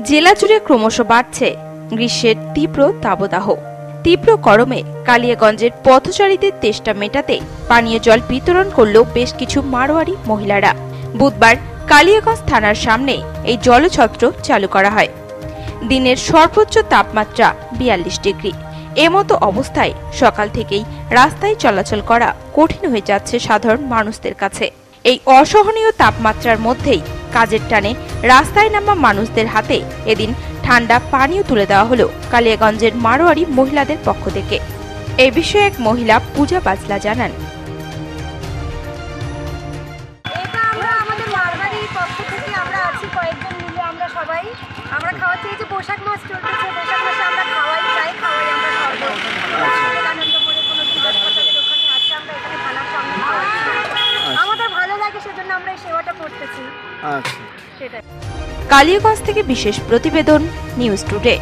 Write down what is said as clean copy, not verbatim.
জেলা জুড়ে ক্রমশ বাড়ছে গ্রীষ্মের তীব্র দাবদাহ। তীব্র গরমে কালিয়াগঞ্জের পথচারীদের তেষ্টা মেটাতে পানীয় জল বিতরণ করল বেশ কিছু মারোয়ারি মহিলারা। বুধবার কালিয়াগঞ্জ থানার সামনে এই জলছত্র চালু করা হয়। দিনের সর্বোচ্চ তাপমাত্রা 42 ডিগ্রি। এমতো অবস্থায় সকাল থেকেই রাস্তায় চলাচল করা কঠিন হয়ে যাচ্ছে সাধারণ মানুষদের কাছে। এই অসহনীয় তাপমাত্রার মধ্যেই কাজের টানে রাস্তায় নামা মানুষদের হাতে এদিন ঠান্ডা পানীয় তুলে দেওয়া হলো কালিয়াগঞ্জের মারোয়ারি মহিলাদের পক্ষ থেকে। এই বিষয়ে এক মহিলা পূজা বাজলা জানান, আমরা খাওয়াচ্ছি। এই যে বৈশাখ মাস চলতেছে, বৈশাখ মাসে আমরা খাওয়াই আমরা সবাই আনন্দ করে কোনো হাসপাতালের ওখানে আছে, আমরা এখানে থানার সামনে আমাদের ভালো লাগে, সেজন্য আমরা এই সেবাটা করতেছি। সেটাই। কালিয়াগঞ্জ থেকে বিশেষ প্রতিবেদন, নিউজ টুডে।